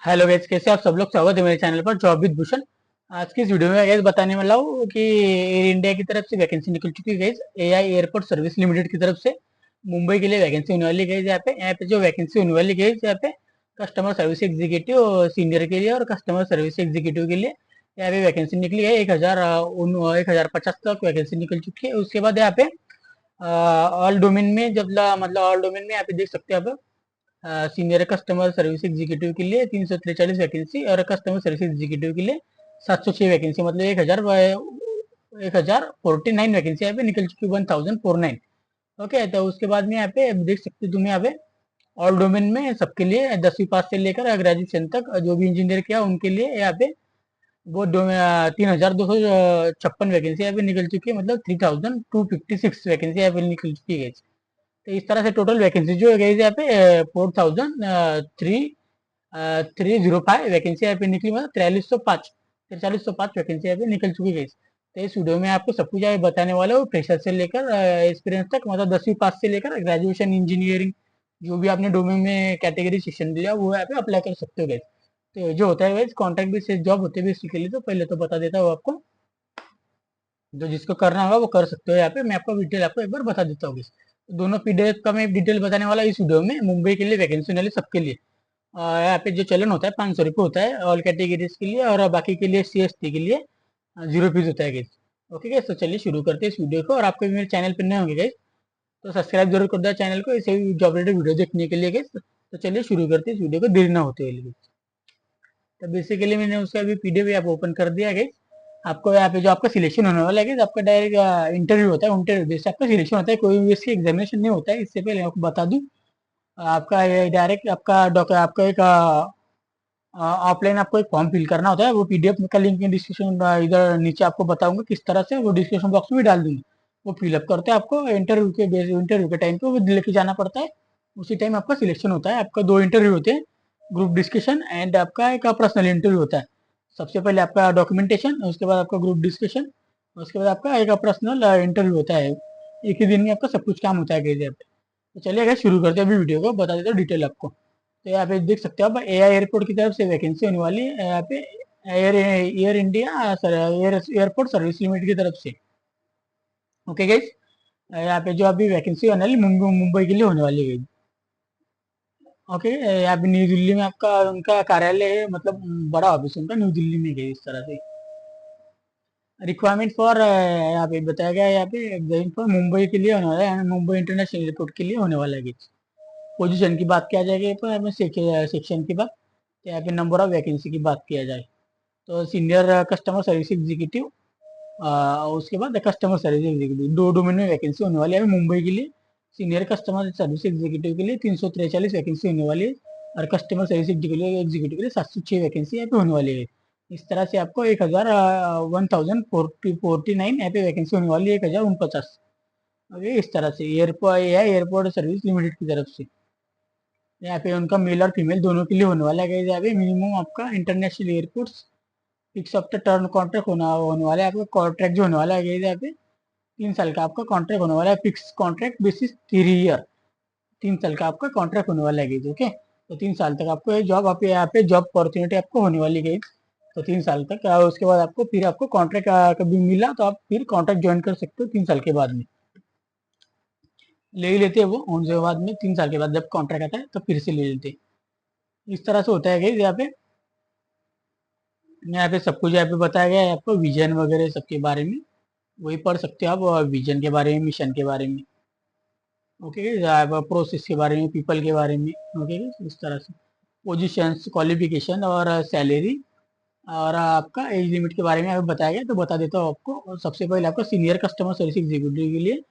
Hello guys, कैसे आप सब लोग। स्वागत है मेरे चैनल पर जॉब विद भूषण। आज की इस वीडियो में गाइस बताने वाला हूँ कि एयर इंडिया की तरफ से वैकेंसी निकल चुकी है guys. AI airport service limited की तरफ से मुंबई के लिए वैकेंसी होने वाली है। यहाँ पे जो वैकेंसी होने वाली है यहाँ पे कस्टमर सर्विस एग्जीक्यूटिव सीनियर के लिए और कस्टमर सर्विस एग्जीक्यूटिव के लिए यहाँ पे वैकेंसी निकली है। 1050 तक वैकेंसी निकल चुकी है। उसके बाद यहाँ पे ऑल डोमेन में जब मतलब ऑल डोमेन में यहाँ पे देख सकते हैं आप। सीनियर कस्टमर सर्विस एग्जीक्यूटिव के लिए 343 वैकेंसी और कस्टमर सर्विस एग्जीक्यूटिव के लिए 706 वैकेंसी, मतलब 1049 वैकेंसी यहाँ पे निकल चुकी है। 1049। ओके, तो उसके बाद में यहाँ पे अब देख सकते हो तुम यहाँ पे ऑल डोमेन में सबके लिए 10वीं पास से लेकर ग्रेजुएशन तक जो भी इंजीनियर किया उनके लिए यहाँ पे वो 3256 वैकेंसी यहाँ पे निकल चुकी है, मतलब 3256 वैकेंसी यहाँ पे निकल चुकी है। तो इस तरह से टोटल वैकेंसी जो है गई यहाँ पे 4305 वैकेंसी यहाँ पे निकली, मतलब 4305 वैकेंसी यहाँ पे निकल चुकी है। तो इस वीडियो में आपको सब कुछ यहाँ पे बताने वाला हूँ, फ्रेशर से लेकर एक्सपीरियंस तक, मतलब 10वीं पास से लेकर ग्रेजुएशन इंजीनियरिंग जो भी आपने डोमेन में कैटेगरी सेक्शन दिया वो यहाँ पे अप्लाई कर सकते हो गए। तो जो होता है वैसे कॉन्ट्रैक्ट बेसिस जॉब होते है इसके लिए, तो पहले तो बता देता हूँ आपको। जो जिसको करना होगा वो कर सकते हो। यहाँ पे मैं आपको डिटेल आपको एक बार बता देता हूँ। दोनों पीडीएफ का मैं डिटेल बताने वाला इस वीडियो में। मुंबई के लिए वैकेंसी वाले सबके लिए यहाँ पे जो चलन होता है 500 रुपये होता है ऑल कैटेगरीज के लिए, और बाकी के लिए CST के लिए 0 फीस होता है गाइस। ओके गाइस, तो चलिए शुरू करते हैं इस वीडियो को। और आपको भी मेरे चैनल पर नए होंगे गाइस तो सब्सक्राइब जरूर कर दो चैनल को, इसे जॉब रिलेटेड वीडियो देखने के लिए गाइस। तो चलिए शुरू करते हैं इस वीडियो को देरी ना होते हुए। तो बेसिकली मैंने उसका अभी पीडीएफ यहाँ ओपन कर दिया गाइस। आपको यहाँ पे जो आपका सिलेक्शन होने वाला है गाइस, आपका डायरेक्ट इंटरव्यू होता है। इंटरव्यू बेस से आपका सिलेक्शन होता है, कोई भी इसकी एग्जामिनेशन नहीं होता है। इससे पहले आपको बता दूं, आपका ये डायरेक्ट आपका एक ऑफलाइन आपको एक फॉर्म फिल करना होता है। वो पीडीएफ का लिंक डिस्क्रिप्शन इधर नीचे आपको बताऊंगा किस तरह से, वो डिस्क्रिप्शन बॉक्स में भी डाल दूंगी। वो फिलअप करते हैं, आपको इंटरव्यू के टाइम पे वो लेके जाना पड़ता है। उसी टाइम आपका सिलेक्शन होता है। आपका 2 इंटरव्यू होते हैं, ग्रुप डिस्कशन एंड आपका एक पर्सनल इंटरव्यू होता है। सबसे पहले आपका डॉक्यूमेंटेशन, उसके बाद आपका ग्रुप डिस्कशन, उसके बाद आपका एक पर्सनल इंटरव्यू होता है। एक ही दिन में आपका सब कुछ काम होता है कैसे पे। तो चलिए अगर शुरू करते हैं अभी वीडियो को, बता देता हूँ डिटेल आपको। तो यहाँ पे देख सकते हो आप, एआई एयरपोर्ट की तरफ से वैकेंसी होने वाली है यहाँ पे। Air air India airport service limited की तरफ से। ओके गाइस, यहाँ पे जो अभी वैकेंसी होने वाली मुंबई के लिए होने वाली है। ओके, यहाँ पे न्यू दिल्ली में आपका उनका कार्यालय है, मतलब बड़ा ऑफिस उनका न्यू दिल्ली में है। इस तरह से रिक्वायरमेंट फॉर यहाँ पे बताया गया है, यहाँ पे एग्जाम फॉर मुंबई के लिए होने वाला है, मुंबई इंटरनेशनल एयरपोर्ट के लिए होने वाला है। पोजीशन की बात किया जाएगी तो हमें सेक्शन की बात, तो यहाँ पे नंबर ऑफ वैकेंसी की बात किया जाए तो सीनियर कस्टमर सर्विस एग्जीक्यूटिव, उसके बाद कस्टमर सर्विस एग्जीक्यूटिव, दो डोमेन में वैकेंसी होने वाली है मुंबई के लिए। सीनियर कस्टमर सर्विस एग्जीक्यूटिव के लिए 343 वैकेंसी होने वाली है, और कस्टमर सर्विस एग्जीक्यूटिव के लिए 706 वैकेंसी यहाँ पे होने वाली है। इस तरह से आपको 1049 यहाँ पे वैकेंसी होने वाली है, 1049। ओके, इस तरह से एयरपोर्ट सर्विस लिमिटेड की तरफ से यहाँ पे उनका मेल और फीमेल दोनों के लिए होने वाला है। यहाँ पे मिनिमम आपका international airports fix of the term contract होने वाला है। आपका कॉन्ट्रैक्ट जो होने वाला है यहाँ पे 3 साल का आपका कॉन्ट्रैक्ट होने वाला है, फिक्स कॉन्ट्रैक्ट बेसिस 3 ईयर। 3 साल का आपका कॉन्ट्रैक्ट होने वाला है। ओके, तो 3 साल तक आपको ये जॉब आप यहाँ पे जॉब अपॉर्चुनिटी आपको होने वाली है। तो 3 साल तक उसके बाद आपको फिर आपको कॉन्ट्रैक्ट कभी मिला तो आप फिर कॉन्ट्रैक्ट ज्वाइन कर सकते हो 3 साल के बाद में। ले ही लेते हैं वो उनके बाद में, 3 साल के बाद जब कॉन्ट्रैक्ट आता है तो फिर से ले लेते हैं। इस तरह से होता है गाइस। यहाँ पे सब कुछ यहाँ पे बताया गया है आपको, विजन वगैरह सबके बारे में वही पढ़ सकते हो आप, विजन के बारे में, मिशन के बारे में। ओके, प्रोसेस के बारे में, पीपल के बारे में। ओके, इस तरह से पोजीशंस, क्वालिफिकेशन और सैलरी और आपका एज लिमिट के बारे में अगर बताया गया तो बता देता हूँ आपको। और सबसे पहले आपका सीनियर कस्टमर सर्विस एग्जीक्यूटिव के लिए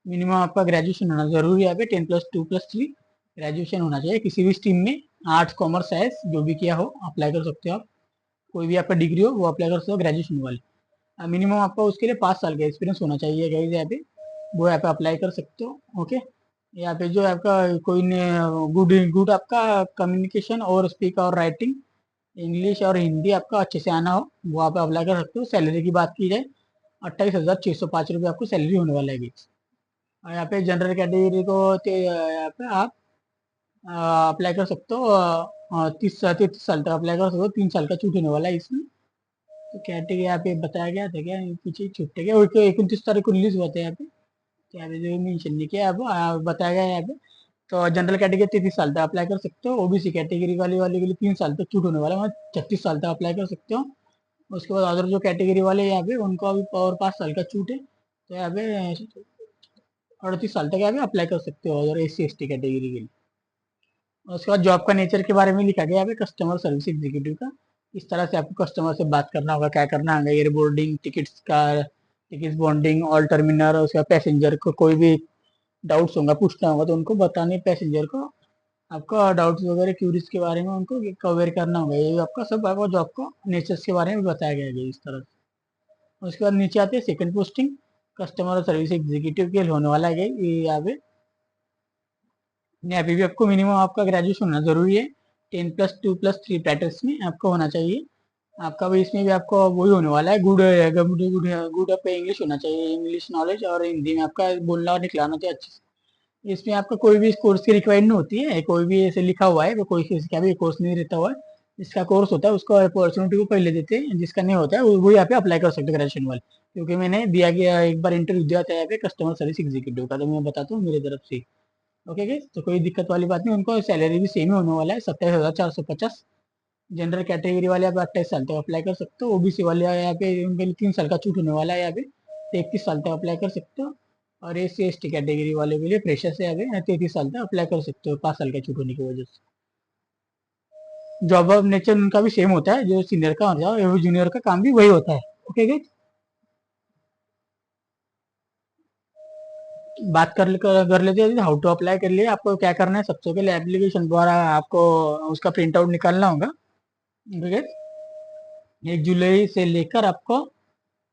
मिनिमम आपका ग्रेजुएशन होना जरूरी है। यहाँ पे 10+2+3 ग्रेजुएशन होना चाहिए किसी भी स्ट्रीम में, आर्ट्स कॉमर्स साइंस जो भी किया हो अप्लाई कर सकते हो आप। कोई भी आपका डिग्री हो वो अप्लाई कर सकते हो ग्रेजुएशन वाले। मिनिमम आपका उसके लिए 5 साल का एक्सपीरियंस होना चाहिए गाइस यहाँ पे, वो यहाँ पे अप्लाई कर सकते हो। ओके, यहाँ पे जो आपका कोई गुड गुड आपका कम्युनिकेशन और स्पीक और राइटिंग इंग्लिश और हिंदी आपका अच्छे से आना हो वो आप अप्लाई कर सकते हो। सैलरी की बात की जाए 28,605 रुपये आपको सैलरी होने वाला है। और यहाँ पे जनरल कैटेगरी को यहाँ पे आप अप्लाई कर सकते हो। 30 साल तक अप्लाई कर सकते हो, 3 साल का छूट होने वाला है इसमें। तो कैटेगरी यहाँ पे बताया गया था क्या, पीछे छूट गया, और 29 तारीख को रिलीज हुआ था यहाँ पे। तो यहाँ पे जो मेंशन नहीं किया, अब बताया गया है यहाँ पे। तो जनरल कैटेगरी 33 साल तक अप्लाई कर सकते हो, ओबीसी कैटेगरी वाले वाले के लिए 3 साल तक छूट होने वाला है, मतलब 36 साल तक अप्लाई कर सकते हो। उसके बाद अदर जो कैटेगरी वाले यहाँ पे उनको अभी और 5 साल का छूट है, तो यहाँ पे 38 साल तक यहाँ पे अप्लाई कर सकते हो अगर SC ST कैटेगरी के लिए। और उसके बाद जॉब का नेचर के बारे में लिखा गया है कस्टमर सर्विस एग्जीक्यूटिव का। इस तरह से आपको कस्टमर से बात करना होगा, क्या करना होगा, एयर बोर्डिंग, टिकट्स का टिकट्स बॉन्डिंग, ऑल टर्मिनल, उसका पैसेंजर को कोई भी डाउट्स होगा पूछना होगा तो उनको बताने, पैसेंजर को आपका डाउट्स वगैरह क्यूरीज के बारे में उनको कवर करना होगा। ये आपका सब आपको जॉब को नेचर्स के बारे में बताया गया है इस तरह से। उसके बाद नीचे आते हैं second posting, customer service executive के लिए होने वाला है ये यहाँ पे। अभी भी आपको मिनिमम आपका ग्रेजुएशन होना जरूरी है, 10+2+3 पैटर्स में आपको होना चाहिए। आपका भी इसमें भी आपको वही होने वाला है, गुड गुड गुड गुड पे इंग्लिश होना चाहिए, इंग्लिश नॉलेज, और हिंदी में आपका बोलना और निकलाना चाहिए अच्छे से। इसमें आपका कोई भी कोर्स की रिक्वायर्ड नहीं होती है, कोई भी ऐसे लिखा हुआ है, कोई किसी का भी कोर्स नहीं रहता हुआ है। जिसका कोर्स होता है उसको अपॉर्चुनिटी को पहले देते हैं, जिसका नहीं होता है वो यहाँ पे अप्लाई कर सकते हैं ग्रेजुएशन वाले। क्योंकि मैंने दिया गया एक बार इंटरव्यू दिया था यहाँ पे कस्टमर सर्विस एग्जीक्यूटिव का, तो मैं बताता हूँ मेरी तरफ से। ओके गाइस, तो कोई दिक्कत वाली बात नहीं, उनको सैलरी भी सेम ही होने वाला है, 27,450। जनरल कैटेगरी वाले आप 28 साल तक अप्लाई कर सकते हो, ओबीसी वाले यहाँ पे उनके लिए 3 साल का छूट होने वाला है यहाँ पे, 31 साल तक अप्लाई कर सकते हो। और SC ST कैटेगरी वाले के लिए प्रेशर से यहाँ पे 33 साल तक अप्लाई कर सकते हो, 5 साल का छूट होने की वजह से। जॉब ऑफ नेचर उनका भी सेम होता है, जो सीनियर का होता है वो जूनियर का काम भी वही होता है। ओके गाइस, बात कर लेते हैं हाउ टू अप्लाई के लिए। आपको क्या करना है, सबसे पहले एप्लीकेशन द्वारा आपको उसका प्रिंट आउट निकालना होगा। ठीक है, 1 जुलाई से लेकर आपको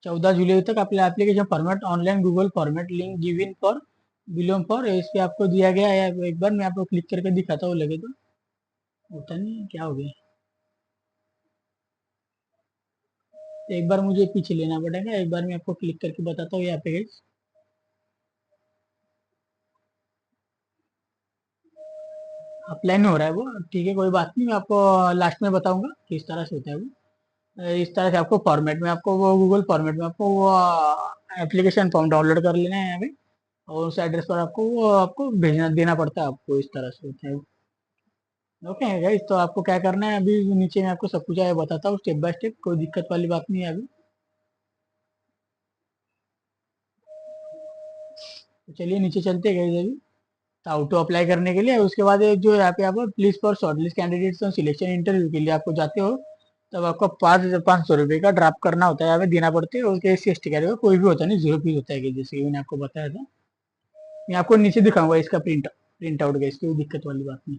14 जुलाई तक अपने application format online Google format link given for belong for इस पे आपको दिया गया है। एक बार मैं आपको क्लिक करके दिखाता हूँ, लगे तो होता नहीं क्या हो गया, एक बार मुझे पीछे लेना पड़ेगा, एक बार मैं आपको क्लिक करके बताता हूँ यहाँ पे guys। अप्लाई नहीं हो रहा है वो, ठीक है कोई बात नहीं, मैं आपको लास्ट में बताऊंगा किस तरह से होता है वो। इस तरह से आपको फॉर्मेट में आपको वो गूगल फॉर्मेट में आपको वो एप्लीकेशन फॉर्म डाउनलोड कर लेना है यहाँ पे, और उस एड्रेस पर आपको वो आपको भेजना देना पड़ता है आपको, इस तरह से होता है। ओके गाइस, तो आपको क्या करना है, अभी नीचे मैं आपको सब कुछ आगे बताता हूँ स्टेप बाय स्टेप, कोई दिक्कत वाली बात नहीं है अभी। तो चलिए नीचे चलते हैं गाइस अभी। तो हाउ टू अप्लाई करने के लिए उसके बाद एक जो यहाँ पे आप प्लीज फॉर शॉर्टलिस्ट कैंडिडेट्स और सिलेक्शन इंटरव्यू के लिए आपको जाते हो, तब आपको 5,500 रुपये का ड्राफ्ट करना होता है, यहाँ पे देना पड़ते हैं। उसके SC ST कैटेगरी कोई भी होता नहीं, 0 फीस होता है कि जैसे कि मैंने आपको बताया था। मैं आपको नीचे दिखाऊंगा इसका प्रिंट आउट का, इसकी कोई दिक्कत वाली बात नहीं।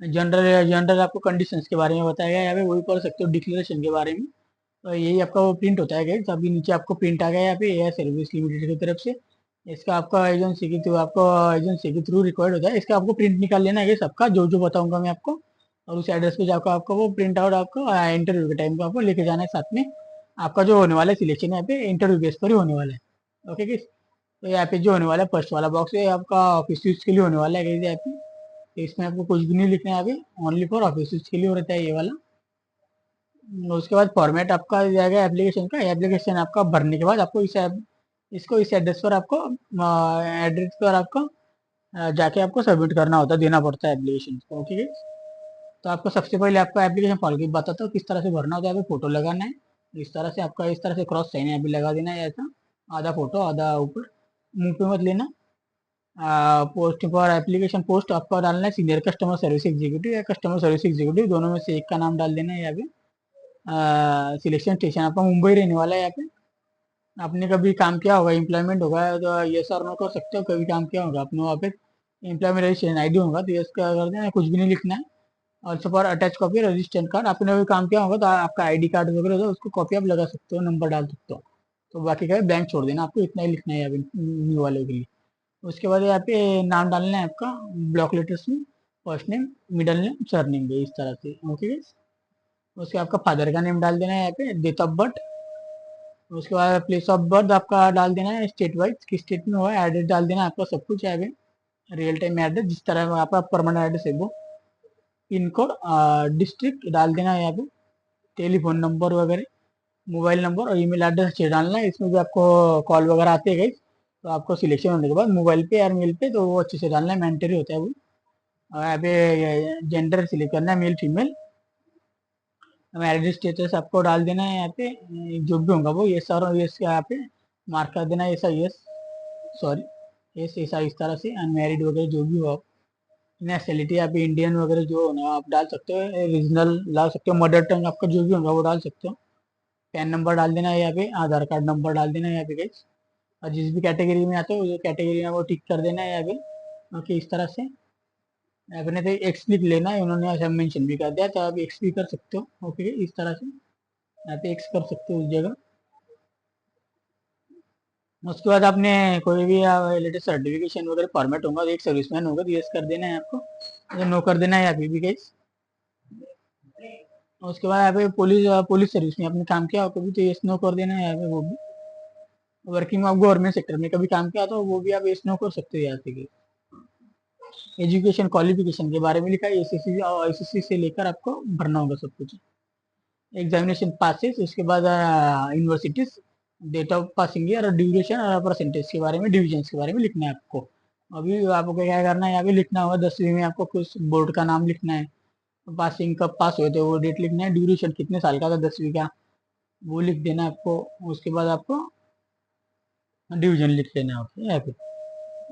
जनरल जनरल आपको कंडीशंस के बारे में बताया गया है, यहाँ पे वही पढ़ सकते हो डिक्लेरेशन के बारे में। तो यही आपका वो प्रिंट होता है गाइस, अभी नीचे आपको प्रिंट आ गया है यहाँ पे एयर सर्विस लिमिटेड की तरफ से। इसका आपका एजेंसी के थ्रू आपको एजेंसी के थ्रू रिक्वायर्ड होता है, इसका आपको प्रिंट निकाल लेना है सबका, जो जो बताऊंगा मैं आपको। और उस एड्रेस पे जाकर आपको वो प्रिंट आउट आपको इंटरव्यू के टाइम पे आपको लेके जाना है साथ में। आपका जो होने वाला है सिलेक्शन यहाँ पे इंटरव्यू बेस पर ही होने वाला है। ओके गाइस, तो यहाँ पे जो होने वाला है फर्स्ट वाला बॉक्स है आपका ऑफिस यूज के लिए होने वाला है गाइस यहाँ पे। तो इसमें आपको कुछ भी नहीं लिखना है अभी, ओनली फॉर ऑफिस यूज के लिए रहता है ये वाला। उसके बाद फॉर्मेट आपका आ जाएगा एप्लीकेशन का, एप्लीकेशन आपका भरने के बाद आपको इसको इस एड्रेस पर आपको जाके आपको सबमिट करना होता है, देना पड़ता है एप्लीकेशन को। ओके। तो आपको सबसे पहले आपका एप्लीकेशन फॉर्म की बताता हूँ किस तरह से भरना होता है। फोटो लगाना है, इस तरह से आपका इस तरह से क्रॉस साइन है अभी लगा देना है ऐसा, आधा फोटो आधा ऊपर, मुंह पे मत लेना। पोस्ट फॉर एप्लीकेशन पोस्ट आपका डालना है सीनियर कस्टमर सर्विस एग्जीक्यूटिव या कस्टमर सर्विस एग्जीक्यूटिव, दोनों में से एक का नाम डाल देना है यहाँ पे। सिलेक्शन स्टेशन आपका मुंबई रहने वाला है यहाँ पे। आपने कभी काम किया होगा, एम्प्लॉयमेंट होगा तो यस और नो कर सकते हो, कभी काम किया होगा आपने वहाँ पे, एम्प्लॉयमेंट रजिस्ट्रेशन आईडी होगा तो यस कर देना, कुछ भी नहीं लिखना है। और for attach copy registration card, आपने कभी काम किया होगा तो आपका आईडी कार्ड वगैरह होगा उसको कॉपी आप लगा सकते हो, नंबर डाल सकते हो। तो बाकी का ब्लैंक छोड़ देना, आपको इतना ही लिखना है अभी न्यू वाले के लिए। उसके बाद यहाँ पे नाम डालना है आपका ब्लॉक लेटर्स में, first name middle name sir name इस तरह से। ओके। उसके आपका फादर का नेम डाल देना है यहाँ पे, डेट ऑफ बर्थ। उसके बाद प्लेस ऑफ बर्थ आपका डाल देना है, स्टेट वाइज किस स्टेट में हुआ है, एड्रेस डाल देना है आपका, सब कुछ है अभी। रियल टाइम एड्रेस जिस तरह आपका परमानेंट एड्रेस है वो, पिन कोड, डिस्ट्रिक्ट डाल देना है यहाँ पे, टेलीफोन नंबर वगैरह, मोबाइल नंबर और ईमेल एड्रेस अच्छे डालना है। इसमें भी आपको कॉल वगैरह आते हैं, तो आपको सिलेक्शन होने के बाद मोबाइल पे या मेल पे तो वो अच्छे से डालना है, मैंडेटरी होता है वो। और यहाँ पे जेंडर सिलेक्ट करना है, मेल फीमेल। मैरिज स्टेटस आपको डाल देना है यहाँ पे, जो भी होगा वो यस और यस यहाँ पे मार्क कर देना है, ऐसा यस, सॉरी यस ऐसा, इस तरह से अनमैरिड वगैरह जो भी हो। नेशनलिटी आप इंडियन वगैरह जो होना आप डाल सकते हो, रीजनल डाल सकते हो, मदर टंग आपका जो भी होगा वो डाल सकते हो। पैन नंबर डाल देना है यहाँ पे, आधार कार्ड नंबर डाल देना है यहाँ पे गाइस। और जिस भी कैटेगरी में आते हो जो कैटेगरी में वो टिक कर देना है यहाँ पे। ओके, इस तरह से आपने तो एक्स लिख लेना है, उन्होंने ऐसा मेंशन भी कर दिया तो आप एक्स भी कर सकते हो। ओके, इस तरह से यहाँ पे एक्स कर सकते हो उस जगह। उसके बाद आपने कोई भी लेटेस्ट सर्टिफिकेशन वगैरह फॉर्मेट होगा तो एक सर्विसमैन होगा तो यस कर देना है आपको, तो नो कर देना है यहाँ पे भी गाइस। उसके बाद यहाँ पे पुलिस पुलिस सर्विस में आपने काम किया हो कभी तो यस नो कर देना है यहाँ पे वो भी। वर्किंग में आप गवर्नमेंट सेक्टर में कभी काम किया तो वो भी आप यस नो कर सकते हो यहाँ से। एजुकेशन क्वालिफिकेशन के बारे में लिखा है, एसएससी और एसएससी से लेकर आपको भरना होगा सब कुछ। एग्जामिनेशन पासिस, उसके बाद universities, date of passing year और ड्यूरेशन और परसेंटेज के बारे में, डिविजन के बारे में लिखना है आपको। अभी आपको क्या करना है, यहाँ पे लिखना होगा 10वीं में आपको कुछ बोर्ड का नाम लिखना है, पासिंग कब पास हुए थे वो डेट लिखना है, ड्यूरेशन कितने साल का था 10वीं का वो लिख देना है आपको। उसके बाद आपको डिवीजन लिख लेना है यहाँ पे,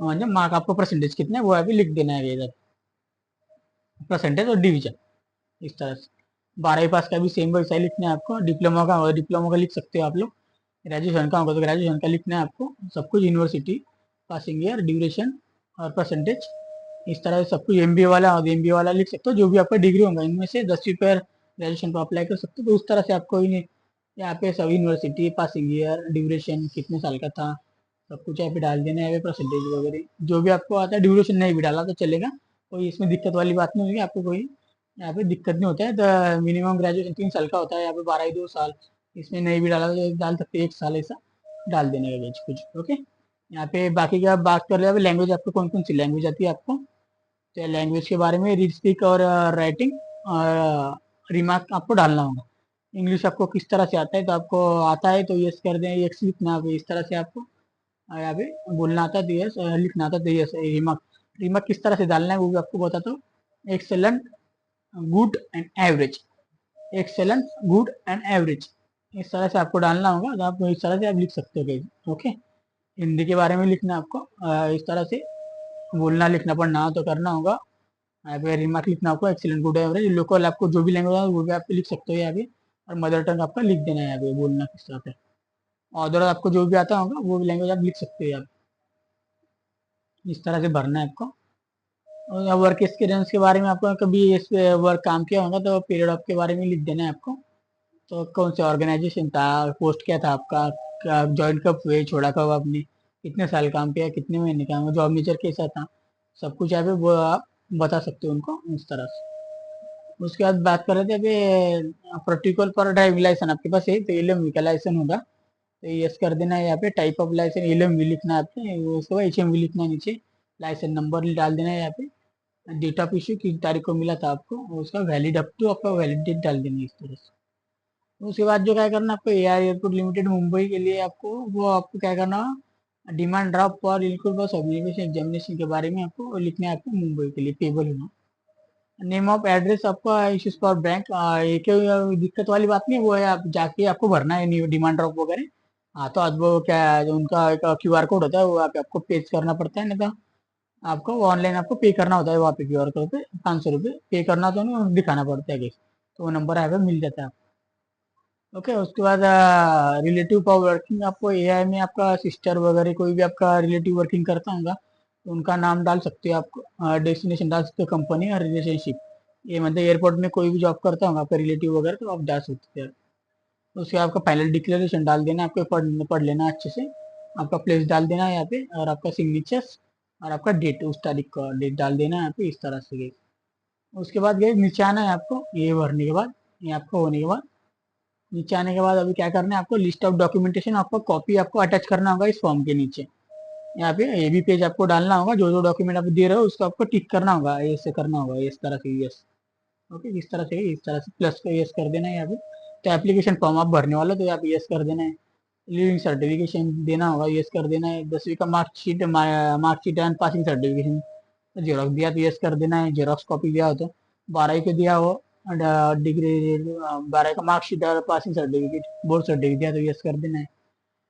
मतलब मार्क आपको परसेंटेज कितने वो यहाँ पे लिख देना है इधर, परसेंटेज और डिवीजन, इस तरह से। 12वीं पास का भी सेम वैसा ही लिखना है आपको। डिप्लोमा का होगा डिप्लोमा का लिख सकते हो आप लोग, ग्रेजुएशन का होगा तो ग्रेजुएशन का लिखना है आपको सब कुछ, यूनिवर्सिटी, पासिंग ईयर, ड्यूरेशन और परसेंटेज, इस तरह से सब कुछ। एमबीए वाला और एमबीए वाला लिख सकते हो, जो भी आपका डिग्री होगा इनमें से 10वीं पर ग्रेजुएशन को अप्लाई कर सकते हो, तो उस तरह से आपको यहाँ पे सब यूनिवर्सिटी, पासिंग ईयर, ड्यूरेशन कितने साल का था सब कुछ यहाँ पे डाल देना है, परसेंटेज वगैरह जो भी आपको आता है। ड्यूरेशन नहीं भी डाला तो चलेगा, कोई इसमें दिक्कत वाली बात नहीं होगी आपको, कोई यहाँ पे दिक्कत नहीं होता है। तो मिनिमम ग्रेजुएशन 3 साल का होता है, यहाँ पे 12 2 साल, इसमें नहीं भी डाला तो डाल सकते 1 साल, ऐसा डाल देने का कुछ कुछ। ओके, यहाँ पे बाकी का बात कर रहे हैं, लैंग्वेज आपको कौन कौन सी लैंग्वेज आती है आपको, तो लैंग्वेज के बारे में रीड स्पीक और राइटिंग और रिमार्क आपको डालना होगा। इंग्लिश आपको किस तरह से आता है, तो आपको आता है तो यस कर दें, यस लिखना है इस तरह से आपको। यहाँ पे बोलना आता है तो यस, लिखना आता है तो यस। रिमार्क, रिमार्क किस तरह से डालना है वो भी आपको बताता हूँ। Excellent, good and average, excellent, good and average, इस तरह से आपको डालना होगा, तो आप इस तरह से आप लिख सकते हो कहीं। ओके, हिंदी के बारे में लिखना है आपको इस तरह से, बोलना लिखना पढ़ना हो तो करना होगा। यहाँ पे रिमार्क लिखना आपको, एक्सीलेंट, गुड एवरेज। लोकल आपको जो भी लैंग्वेज है वो भी आप लिख सकते हो यहाँ पे, और मदर टंग आपका लिख देना है यहाँ पे, बोलना किस तरह से। अदर आपको जो भी आता होगा वो भी लैंग्वेज आप लिख सकते हो यहाँ पे, इस तरह से भरना है आपको। और वर्क एक्सपीरियंस के बारे में आपको कभी इस पे वर्क काम किया होगा तो पीरियड ऑफ के बारे में लिख देना है आपको, तो कौन से ऑर्गेनाइजेशन था, पोस्ट क्या था आपका, ज्वाइन कब हुए, छोड़ा कब आपने, कितने साल काम किया, कितने महीने काम, जॉब नेचर कैसा था, सब कुछ यहाँ पे वो आप बता सकते हो उनको इस तरह से। उसके बाद बात कर रहे थे अभी पर्टिकुलर पर ड्राइविंग लाइसेंस आपके पास है तो एलएमवी का लाइसेंस होगा तो यस कर देना है यहाँ पे। टाइप ऑफ लाइसेंस एलएमवी लिखना है आपके, उसके बाद एचएमवी लिखना है नीचे, लाइसेंस नंबर डाल देना है यहाँ पे, डेट ऑफ इश्यू किस तारीख को मिला था आपको, उसका वैलिड अप टू आपका वैलिड डेट डाल देनी है इस तरह से। उसके बाद जो क्या करना है आपको, एआर एयरपोर्ट लिमिटेड मुंबई के लिए आपको, वो आपको क्या करना, डिमांड ड्राफ्ट फॉर इनक्लूड बस ऑब्जर्वेशन एग्जामिनेशन के बारे में आपको लिखना है, आपको मुंबई के लिए पेबल होना। नेम ऑफ एड्रेस आपका इश्यूज फॉर बैंक, एक दिक्कत वाली बात नहीं है, वो है आप जाके आपको भरना है डिमांड ड्राफ्ट वगैरह। हाँ, तो आज वो क्या है, जो उनका एक क्यूआर कोड होता है वो आपको पेज करना पड़ता है, नहीं तो आपको ऑनलाइन आपको पे करना होता है वहाँ पे, क्यूआर कोड पे 500 रुपये पे करना होता है, उन्हें दिखाना पड़ता है कैसे, तो वो नंबर यहाँ पे मिल जाता है। ओके, उसके बाद रिलेटिव फॉर वर्किंग, आपको एआई में आपका सिस्टर वगैरह कोई भी आपका रिलेटिव वर्किंग करता होगा तो उनका नाम डाल सकते हो आपको, डेस्टिनेशन डाल सकते हो, कंपनी और रिलेशनशिप, ये मतलब एयरपोर्ट में कोई भी जॉब करता होगा आपका रिलेटिव वगैरह तो आप डाल सकते हैं। उसके आपका फाइनल डिक्लेरेशन डाल देना, आपको पढ़ लेना अच्छे से, आपका प्लेस डाल देना है यहाँ पे, और आपका सिग्नेचर्स और आपका डेट, उस तारीख का डेट डाल देना है यहाँ पे, इस तरह से गई। उसके बाद गए नीचे आना है आपको, ये भरने के बाद, ये आपको होने के बाद नीचे आने के बाद अभी क्या करना है आपको, लिस्ट ऑफ डॉक्यूमेंटेशन आपको कॉपी आपको अटैच करना होगा इस फॉर्म के नीचे। यहाँ पे ये भी पेज आपको डालना होगा, जो जो डॉक्यूमेंट आप दे रहे हो उसको आपको टिक करना होगा, ऐसे करना होगा इस तरह से, यस। ओके, इस तरह से प्लस को यस कर देना है यहाँ पे। तो एप्लीकेशन फॉर्म आप भरने वाला, तो यहाँ पे यस कर देना है। लिविंग सर्टिफिकेशन देना होगा, यस कर देना है। 10वीं का marksheet and passing certification xerox दिया तो यस कर देना है, जेरोक्स कॉपी दिया हो तो। 12वीं को दिया हो डिग्री, 12 का मार्कशीट और पासिंग सर्टिफिकेट, बोर्ड सर्टिफिकेट दिया तो यस कर देना है।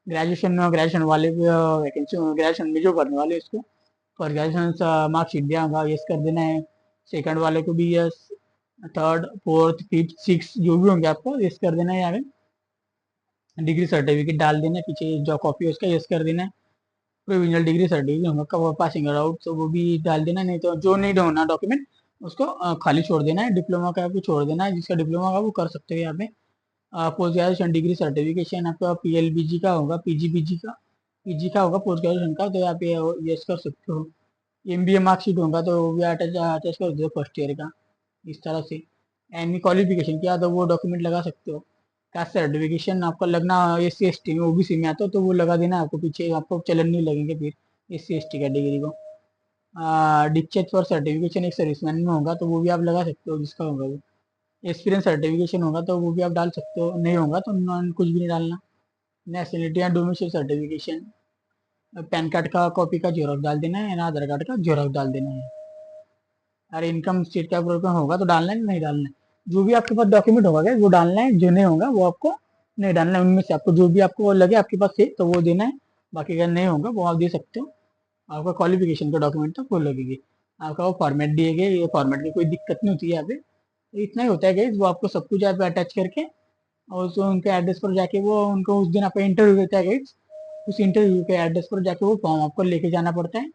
ग्रेजुएशन वाले वैकेंसी ग्रेजुएशन में जो भरने वाले उसको फॉर ग्रेजुएशन मार्कशीट दिया होगा, यस कर देना है। सेकंड वाले को भी yes, third fourth fifth six जो भी होंगे आपको यस कर देना है। यहाँ पे डिग्री सर्टिफिकेट डाल देना है, पीछे जो कॉपी है उसका यस कर देना है। प्रोविजनल डिग्री सर्टिफिकेट होगा कब पासिंग आउट, तो वो भी डाल देना, नहीं तो जो नहीं होना डॉक्यूमेंट उसको खाली छोड़ देना है। डिप्लोमा का आपको छोड़ देना है, जिसका डिप्लोमा का वो कर सकते हो यहाँ पे। पोस्ट ग्रेजुएशन डिग्री सर्टिफिकेशन आपका PLBG का होगा, पीजी का होगा पोस्ट ग्रेजुएशन का, तो यहाँ पे यस कर सकते हो। MBA मार्कशीट होगा तो वो भी अटैच अटैच कर दो फर्स्ट ईयर का, इस तरह से। एनी क्वालिफिकेशन किया तो वो डॉक्यूमेंट लगा सकते हो। कास्ट सर्टिफिकेशन आपका लगना SC ST में, OBC में आता हो तो वो लगा देना आपको, पीछे आपको चलन नहीं लगेंगे फिर SC ST कैटेगरी को। डिस्चार्ज फॉर सर्टिफिकेशन एक सर्विसमैन में होगा तो वो भी आप लगा सकते हो, जिसका होगा वो। एक्सपीरियंस सर्टिफिकेशन होगा तो वो भी आप डाल सकते हो, नहीं होगा तो नॉन कुछ भी नहीं डालना। नेशनलिटी या डोमिसाइल सर्टिफिकेशन, पैन कार्ड का कॉपी का जेरोक्स डाल देना है, आधार कार्ड का जेरोक्स डाल देना है। अरे इनकम स्टेट का प्रॉब्लम होगा तो डालना है, नहीं डालना है। जो भी आपके पास डॉक्यूमेंट होगा वो डालना है, जो नहीं होगा वो आपको नहीं डालना है। उनमें से आपको जो भी आपको लगे आपके पास है तो वो देना है, बाकी अगर नहीं होगा वो आप दे सकते हो। आपका क्वालिफिकेशन का डॉक्यूमेंट तो वो लगेगी। आपका वो फॉर्मेट दिए गए, ये फॉर्मेट की कोई दिक्कत नहीं होती है यहाँ पे। तो इतना ही होता है गाइस, वो आपको सब कुछ यहाँ पे अटैच करके और उसको उनके एड्रेस पर जाके वो उनको उस दिन आपका इंटरव्यू देता है गाइस, उस इंटरव्यू के एड्रेस पर जाके वो फॉर्म आपको लेके जाना पड़ता है।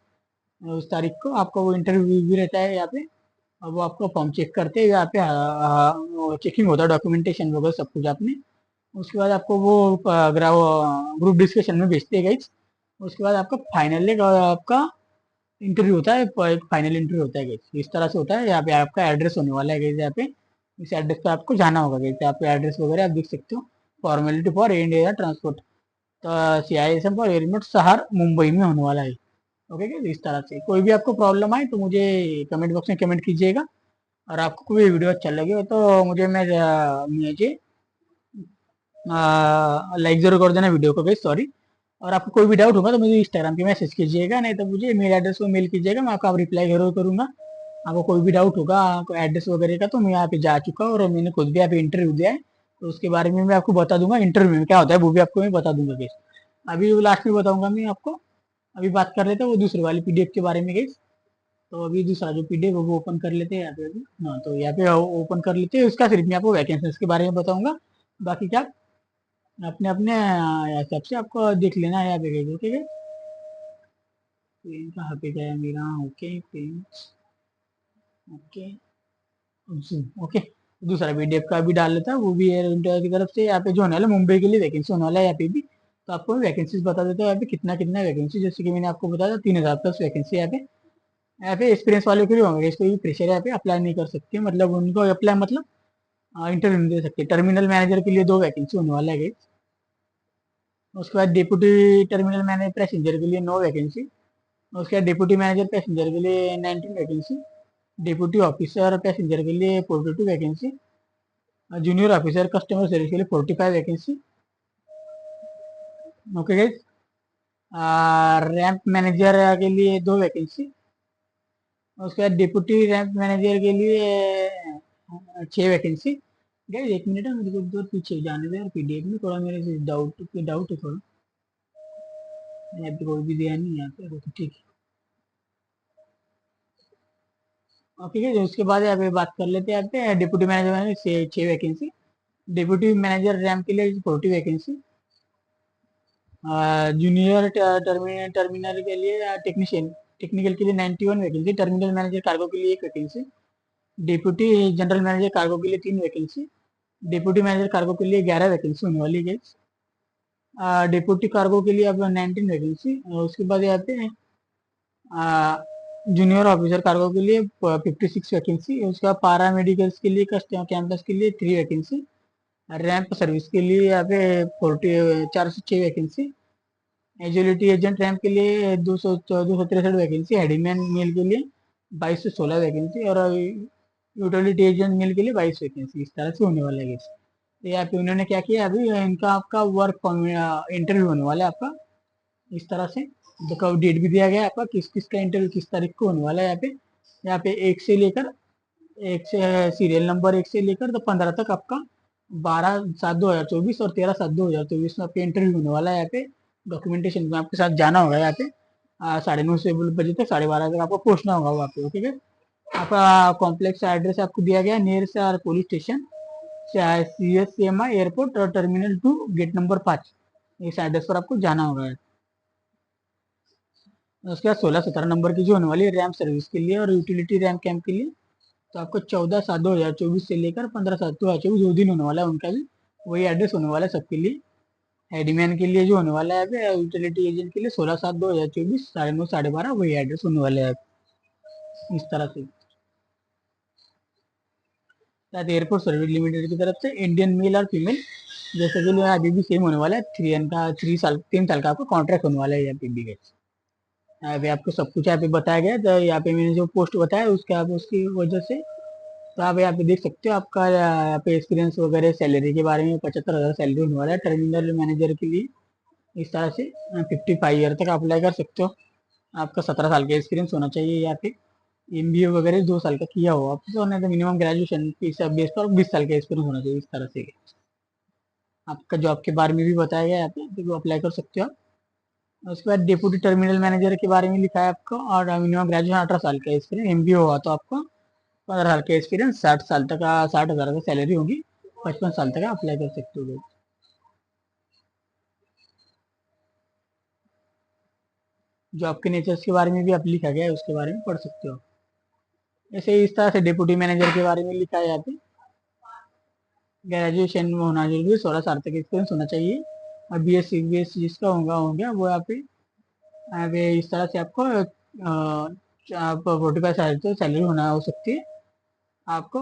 उस तारीख को आपका वो इंटरव्यू भी रहता है यहाँ पे। अब वो आपको फॉर्म चेक करते हैं यहाँ पे, चेकिंग होता है डॉक्यूमेंटेशन वगैरह सब कुछ आपने। उसके बाद आपको वो ग्रुप डिस्कशन में भेजते हैं गाइस। उसके बाद आपका फाइनल एक आपका इंटरव्यू होता है, एक फाइनल इंटरव्यू होता है गाइस, इस तरह से होता है। यहाँ पे आपका एड्रेस होने वाला है गाइस, यहाँ पे इस एड्रेस पे आपको जाना होगा गाइस। यहाँ पे एड्रेस वगैरह आप देख सकते हो। फॉर्मेलिटी फॉर इंडिया ट्रांसपोर्ट, तो CISM फॉर एयरपोर्ट शहर मुंबई में होने वाला है। ओके गाइस, इस तरह से कोई भी आपको प्रॉब्लम आए तो मुझे कमेंट बॉक्स में कमेंट कीजिएगा। और आपको कोई वीडियो अच्छा लगे तो मुझे लाइक जरूर कर देना वीडियो को गाइस, सॉरी। और आपको कोई भी डाउट होगा तो मुझे इंस्टाग्राम पे मैसेज कीजिएगा, नहीं तो मुझे मेल एड्रेस को मेल कीजिएगा, मैं आपका रिप्लाई जरूर करूंगा। आपको कोई भी डाउट होगा एड्रेस वगैरह का, तो मैं यहाँ पे जा चुका हूँ और मैंने खुद भी यहाँ पे इंटरव्यू दिया है, तो उसके बारे में मैं आपको बता दूंगा। इंटरव्यू में क्या होता है वो भी आपको मैं बता दूंगा गाइस। अभी लास्ट में बताऊंगा मैं आपको। अभी बात कर लेते हैं वो दूसरे वाली PDF के बारे में गाइस। तो अभी दूसरा जो PDF है वो ओपन कर लेते हैं यहाँ पे अभी। हाँ, तो यहाँ पे ओपन कर लेते हैं, उसका सिर्फ मैं आपको वैकेंसीज के बारे में बताऊंगा। बाकी क्या अपने अपने हिसाब से आपको देख लेना है यहाँ पे गाइस। ओके गाइस, पेन कहाँ पे गया मेरा, ओके पेन, ओके ओके। दूसरा PDF का भी डाल लेता है, वो भी एयर इंडिया की तरफ से यहाँ पे जो होने वाला है, मुंबई के लिए वैकेंसी होने वाला है यहाँ पे भी। तो आपको वैकेंसीज बता देता हूँ यहाँ पे कितना कितना वैकेंसी, जैसे कि मैंने आपको बताया 3000 प्लस वैकेंसी यहाँ पे। यहाँ पे एक्सपीरियंस वाले के लिए होंगे, इसको भी प्रेशर यहाँ पे अप्लाई नहीं कर सकते, मतलब उनको अप्लाई मतलब इंटरव्यू नहीं दे सकते। टर्मिनल मैनेजर के लिए 2 वैकेंसी होने वाला है। उसके बाद डिप्यूटी टर्मिनल मैनेजर पैसेंजर के लिए 9 वैकेंसी। उसके बाद डिप्यूटी मैनेजर पैसेंजर के लिए 19 वैकेंसी। डिप्यूटी ऑफिसर पैसेंजर के लिए 42 vacancy. Junior officer customer service के लिए 45 vacancy. Okay guys, ramp manager के लिए 2 वैकेंसी। उसके बाद डिप्यूटी रैंप मैनेजर के लिए 6 वैकेंसी। गाइस एक मिनट है, मुझे दो पीछे जाने दो यार, PDF में थोड़ा मेरे से डाउट है थोड़ा। यहाँ पे कोई भी दिया नहीं यहाँ पे, तो ठीक है। ठीक है, उसके बाद यहाँ पे बात कर लेते हैं यहाँ पे डिप्यूटी मैनेजर में से 6 वैकेंसी। डिप्यूटी मैनेजर रैंप के लिए 40 वैकेंसी। जूनियर टर्मिनल के लिए टेक्नीशियन टेक्निकल के लिए 91 वैकेंसी। टर्मिनल मैनेजर कार्गो के लिए 1 vacancy. Deputy general manager cargo के लिए 3 वैकेंसी। डिप्यूटी मैनेजर कार्गो के लिए 11 वैकेंसी होने वाली है। डिप्यूटी कार्गो के लिए अब 19 वैकेंसी। उसके बाद यहाँ पे जूनियर ऑफिसर कार्गो के लिए 56 वैकेंसी। उसके बाद पारा मेडिकल्स के लिए कस्टमर कैंपस के लिए 3 वैकेंसी। रैंप सर्विस के लिए यहाँ पे 4 से 6 वैकेंसी। एजिलिटी एजेंट रैम के लिए 263 वैकेंसी, हेडीमैन मेल के लिए 22 से 16 वैकेंसी, और यूटिलिटी एजेंट मेल के लिए 22 वैकेंसी, इस तरह से होने वाला है। तो यहाँ पे उन्होंने क्या किया, अभी इनका आपका वर्क इंटरव्यू होने वाला है आपका, इस तरह से। तो कब डेट भी दिया गया है आपका, किस किस का इंटरव्यू किस तारीख को होने वाला है। यहाँ पे एक से सीरियल नंबर 1 से लेकर तो 15 तक आपका 12/7/2024 और 13/7/2024 में आपका इंटरव्यू होने वाला है। यहाँ पे डॉक्यूमेंटेशन में आपके साथ जाना होगा। यहाँ पे 9:30 से बजे तक 12:30 तक आपको पहुंचना होगा वहाँ पे। ओके, आपका कॉम्प्लेक्स एड्रेस आपको दिया गया है, नियर से पुलिस स्टेशन, CSCMI एयरपोर्ट और टर्मिनल 2 गेट नंबर 5, इस एड्रेस पर आपको जाना होगा। उसके बाद 16-17 नंबर की जो होने वाली है रैम सर्विस के लिए और यूटिलिटी रैम कैंप के लिए, तो आपको 14/7/2024 से लेकर 15/7/2024 2 दिन होने वाला है उनका भी, वही एड्रेस होने वाला है सबके लिए। हेडीमैन के लिए जो होने वाला है, यूटिलिटी एजेंट के लिए 16/7/2024 9:30 12:30 वही एड्रेस होने वाले है, इस तरह से। एयरपोर्ट सर्विस लिमिटेड की तरफ से इंडियन मेल और फीमेल जैसे कि अभी भी सेम होने वाला है, 3 साल का आपका कॉन्ट्रैक्ट होने वाला है यहाँ पे भी। यहाँ पे आपको सब कुछ यहाँ पे बताया गया है, तो यहाँ पे मैंने जो पोस्ट बताया उसके आप उसकी वजह से, तो आप यहाँ पे देख सकते हो आपका यहाँ पे एक्सपीरियंस वगैरह, सैलरी के बारे में 75,000 सैलरी होने वाला है टर्मिनल मैनेजर के लिए, इस तरह से 55 ईयर तक अप्लाई कर सकते हो। आपका 17 साल का एक्सपीरियंस होना चाहिए यहाँ पे, MBA वगैरह 2 साल का किया हो आप, तो नहीं तो मिनिमम ग्रेजुएशन के हिसाब बेस पर 20 साल का एक्सपीरियंस होना चाहिए, इस तरह से। आपका जॉब के बारे में भी बताया गया है यहाँ पे, तो अप्लाई कर सकते हो आप। उसके बाद डिप्यूटी टर्मिनल मैनेजर के बारे में लिखा है आपको, और मिनिमम ग्रेजुएशन 18 साल का एक्सपीरियंस, MBA हुआ तो आपको 15 साल का एक्सपीरियंस, 60 साल तक 60,000 का सैलरी होगी, 55 साल तक अप्लाई कर सकते हो लोग। जॉब के नेचर्स के बारे में भी आप लिखा गया है, उसके बारे में पढ़ सकते हो। ऐसे इस तरह से डिप्यूटी मैनेजर के बारे में लिखा है यहाँ पे, ग्रेजुएशन में होना जरूरी है, 16 साल तक एक्सपीरियंस होना चाहिए, और BSc जिसका होगा हो गया वो यहाँ पे इस तरह से आपको आप 45 साल तक सैलरी होना हो सकती है आपको,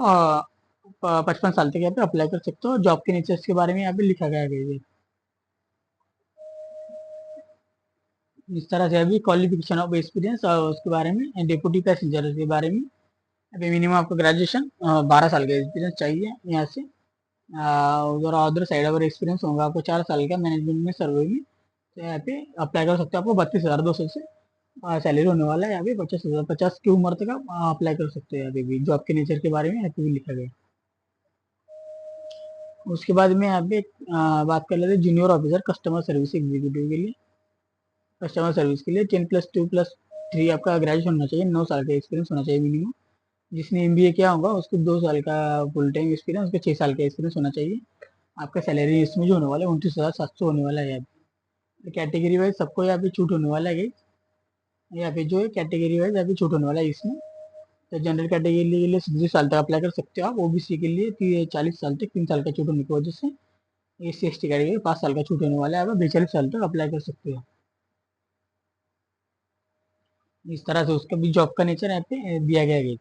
55 साल तक यहाँ पे अप्लाई कर सकते हो। जॉब के नेचर्स के बारे में यहाँ पे लिखा गया है इस तरह से। अभी क्वालिफिकेशन ऑफ एक्सपीरियंस और उसके बारे में, डिप्यूटी पैसेंजर के बारे में, अभी मिनिमम आपको ग्रेजुएशन 12 साल का एक्सपीरियंस चाहिए यहाँ से। उधर अदर साइड अगर एक्सपीरियंस होगा आपको 4 साल का मैनेजमेंट में, सर्वे में, तो यहाँ पे अप्लाई कर सकते हो। आपको 32,200 से सैलरी होने वाला है यहाँ पे, 50 की उम्र तक आप अप्लाई कर सकते हो यहाँ पे भी। जॉब के नेचर के बारे में यहाँ पे भी लिखा गया है। उसके बाद में यहाँ पे बात कर लेते हैं junior officer customer service executive के लिए। कस्टमर सर्विस के लिए 10+2+3 आपका ग्रेजुएशन होना चाहिए, 9 साल का एक्सपीरियंस होना चाहिए मिनिमम। जिसने MBA किया होगा उसको 2 साल का फुल टाइम एक्सपीरियंस, उसके 6 साल का एक्सपीरियंस होना चाहिए। आपका सैलरी इसमें जो होने वाला है 29,700 होने वाला है यहाँ पे। कैटेगरी वाइज सबको यहाँ पे छूट होने वाला है, यहाँ पे जो है कैटेगरी वाइज यहाँ पे छूट होने वाला है इसमें। तो जनरल कैटेगरी के लिए 36 साल तक अप्लाई कर सकते हो आप, OBC के लिए 40 साल तक 3 साल का छूट होने की वजह से, SC/ST कैटेगरी 5 साल का छूट होने वाला है, आप 42 साल तक अप्लाई कर सकते हो। इस तरह से उसका भी जॉब का नेचर यहाँ पे दिया गया है।